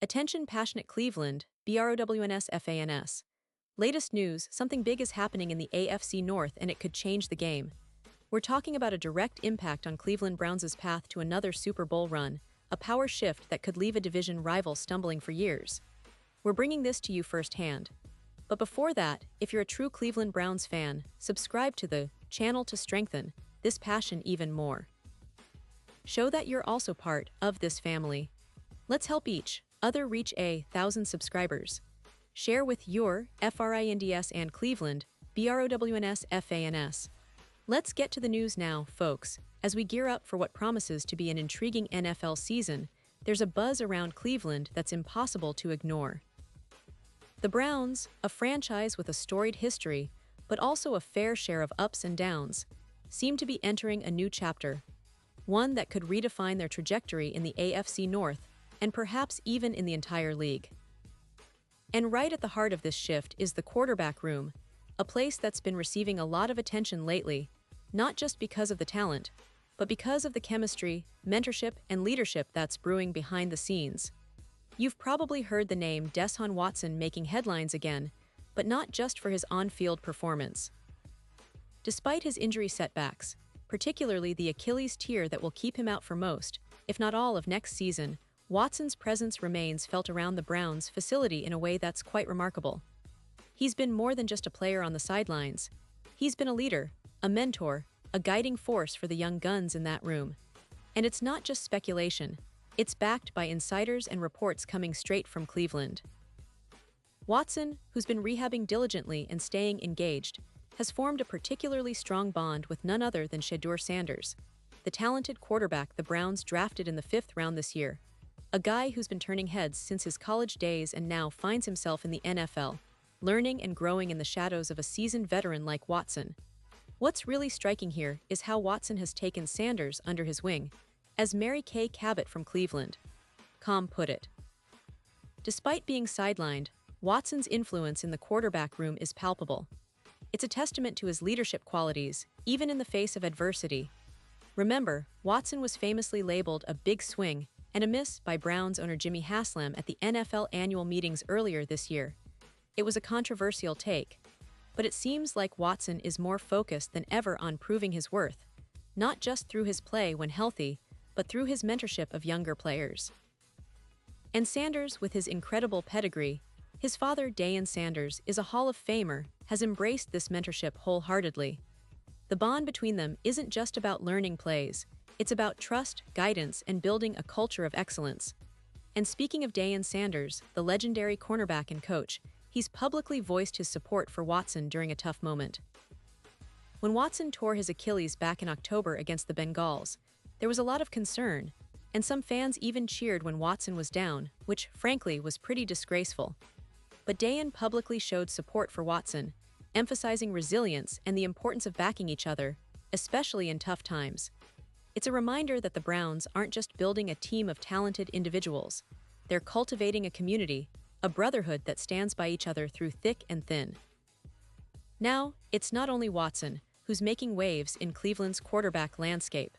Attention passionate Cleveland, BROWNS. Latest news, something big is happening in the AFC North and it could change the game. We're talking about a direct impact on Cleveland Browns' path to another Super Bowl run, a power shift that could leave a division rival stumbling for years. We're bringing this to you firsthand. But before that, if you're a true Cleveland Browns fan, subscribe to the channel to strengthen this passion even more. Show that you're also part of this family. Let's help each other reach 1,000 subscribers. Share with your FRINDS and Cleveland, BROWNS. Let's get to the news now, folks. As we gear up for what promises to be an intriguing NFL season, there's a buzz around Cleveland that's impossible to ignore. The Browns, a franchise with a storied history, but also a fair share of ups and downs, seem to be entering a new chapter, one that could redefine their trajectory in the AFC North and perhaps even in the entire league. And right at the heart of this shift is the quarterback room, a place that's been receiving a lot of attention lately, not just because of the talent, but because of the chemistry, mentorship, and leadership that's brewing behind the scenes. You've probably heard the name Deshaun Watson making headlines again, but not just for his on-field performance. Despite his injury setbacks, particularly the Achilles tear that will keep him out for most, if not all of next season, Watson's presence remains felt around the Browns' facility in a way that's quite remarkable. He's been more than just a player on the sidelines. He's been a leader, a mentor, a guiding force for the young guns in that room. And it's not just speculation. It's backed by insiders and reports coming straight from Cleveland. Watson, who's been rehabbing diligently and staying engaged, has formed a particularly strong bond with none other than Shedeur, the talented quarterback the Browns drafted in the 5th round this year. A guy who's been turning heads since his college days and now finds himself in the NFL, learning and growing in the shadows of a seasoned veteran like Watson. What's really striking here is how Watson has taken Sanders under his wing, as Mary Kay Cabot from Cleveland.com put it. Despite being sidelined, Watson's influence in the quarterback room is palpable. It's a testament to his leadership qualities, even in the face of adversity. Remember, Watson was famously labeled a big swing and a miss by Browns owner Jimmy Haslam at the NFL annual meetings earlier this year. It was a controversial take, but it seems like Watson is more focused than ever on proving his worth, not just through his play when healthy, but through his mentorship of younger players. And Sanders, with his incredible pedigree, his father, Deion Sanders, is a Hall of Famer, has embraced this mentorship wholeheartedly. The bond between them isn't just about learning plays, it's about trust, guidance, and building a culture of excellence. And speaking of Deion Sanders, the legendary cornerback and coach, he's publicly voiced his support for Watson during a tough moment. When Watson tore his Achilles back in October against the Bengals, there was a lot of concern, and some fans even cheered when Watson was down, which, frankly, was pretty disgraceful. But Deion publicly showed support for Watson, emphasizing resilience and the importance of backing each other, especially in tough times. It's a reminder that the Browns aren't just building a team of talented individuals. They're cultivating a community, a brotherhood that stands by each other through thick and thin. Now, it's not only Watson who's making waves in Cleveland's quarterback landscape.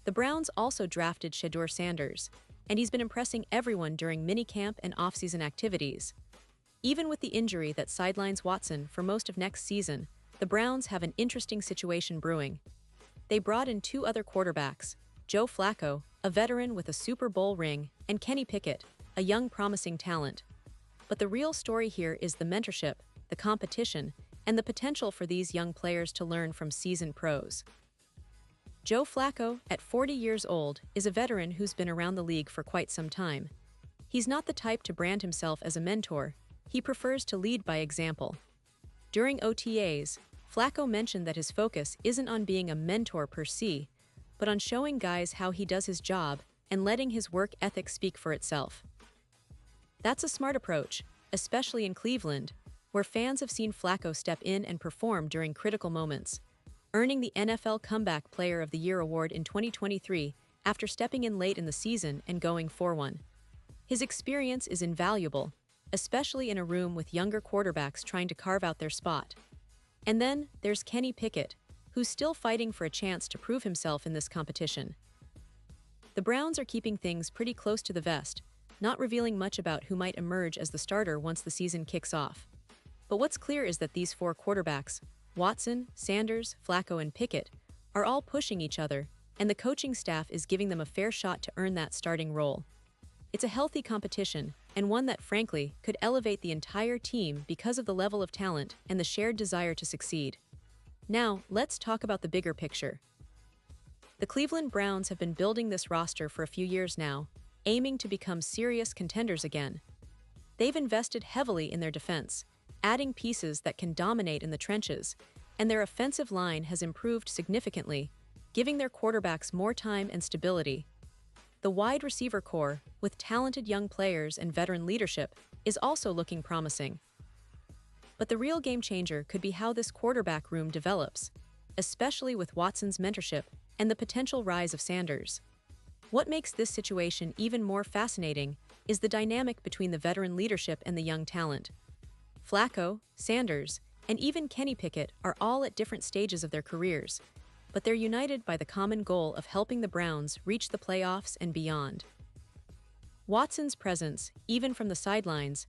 The Browns also drafted Shedeur, and he's been impressing everyone during minicamp and offseason activities. Even with the injury that sidelines Watson for most of next season, the Browns have an interesting situation brewing. They brought in 2 other quarterbacks, Joe Flacco, a veteran with a Super Bowl ring, and Kenny Pickett, a young promising talent. But the real story here is the mentorship, the competition, and the potential for these young players to learn from seasoned pros. Joe Flacco, at 40 years old, is a veteran who's been around the league for quite some time. He's not the type to brand himself as a mentor, he prefers to lead by example. During OTAs, Flacco mentioned that his focus isn't on being a mentor per se, but on showing guys how he does his job and letting his work ethic speak for itself. That's a smart approach, especially in Cleveland, where fans have seen Flacco step in and perform during critical moments, earning the NFL Comeback Player of the Year award in 2023 after stepping in late in the season and going 4-1. His experience is invaluable, especially in a room with younger quarterbacks trying to carve out their spot. And then there's Kenny Pickett, who's still fighting for a chance to prove himself in this competition. The Browns are keeping things pretty close to the vest, not revealing much about who might emerge as the starter once the season kicks off. But what's clear is that these four quarterbacks, Watson, Sanders, Flacco, and Pickett, are all pushing each other, and the coaching staff is giving them a fair shot to earn that starting role. It's a healthy competition, and one that, frankly, could elevate the entire team because of the level of talent and the shared desire to succeed. Now, let's talk about the bigger picture. The Cleveland Browns have been building this roster for a few years now, aiming to become serious contenders again. They've invested heavily in their defense, adding pieces that can dominate in the trenches, and their offensive line has improved significantly, giving their quarterbacks more time and stability. The wide receiver core, with talented young players and veteran leadership, is also looking promising. But the real game changer could be how this quarterback room develops, especially with Watson's mentorship and the potential rise of Sanders. What makes this situation even more fascinating is the dynamic between the veteran leadership and the young talent. Flacco, Sanders, and even Kenny Pickett are all at different stages of their careers, but they're united by the common goal of helping the Browns reach the playoffs and beyond. Watson's presence, even from the sidelines,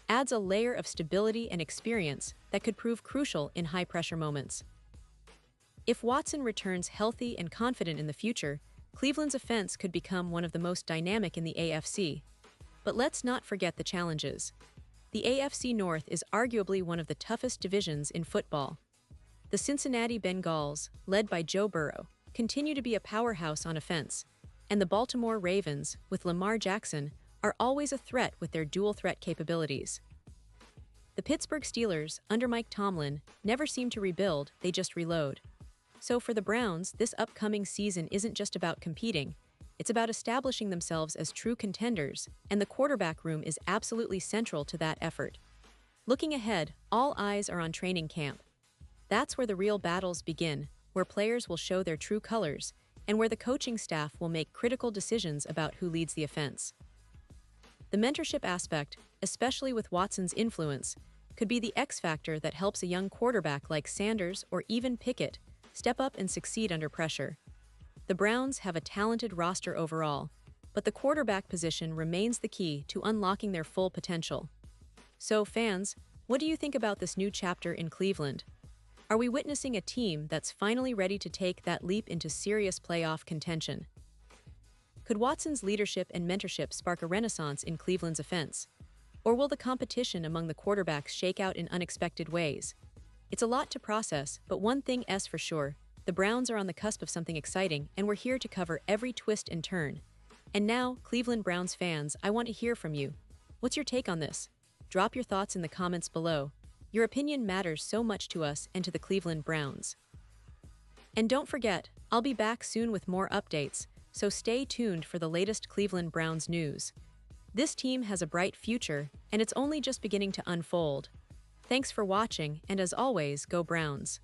adds a layer of stability and experience that could prove crucial in high-pressure moments. If Watson returns healthy and confident in the future, Cleveland's offense could become one of the most dynamic in the AFC. But let's not forget the challenges. The AFC North is arguably one of the toughest divisions in football. The Cincinnati Bengals, led by Joe Burrow, continue to be a powerhouse on offense, and the Baltimore Ravens, with Lamar Jackson, are always a threat with their dual-threat capabilities. The Pittsburgh Steelers, under Mike Tomlin, never seem to rebuild, they just reload. So for the Browns, this upcoming season isn't just about competing, it's about establishing themselves as true contenders, and the quarterback room is absolutely central to that effort. Looking ahead, all eyes are on training camp. That's where the real battles begin, where players will show their true colors, and where the coaching staff will make critical decisions about who leads the offense. The mentorship aspect, especially with Watson's influence, could be the X factor that helps a young quarterback like Sanders or even Pickett step up and succeed under pressure. The Browns have a talented roster overall, but the quarterback position remains the key to unlocking their full potential. So, fans, what do you think about this new chapter in Cleveland? Are we witnessing a team that's finally ready to take that leap into serious playoff contention? Could Watson's leadership and mentorship spark a renaissance in Cleveland's offense? Or will the competition among the quarterbacks shake out in unexpected ways? It's a lot to process, but one thing is for sure, the Browns are on the cusp of something exciting, and we're here to cover every twist and turn. And now, Cleveland Browns fans, I want to hear from you. What's your take on this? Drop your thoughts in the comments below. Your opinion matters so much to us and to the Cleveland Browns. And don't forget, I'll be back soon with more updates, so stay tuned for the latest Cleveland Browns news. This team has a bright future, and it's only just beginning to unfold. Thanks for watching, and as always, go Browns.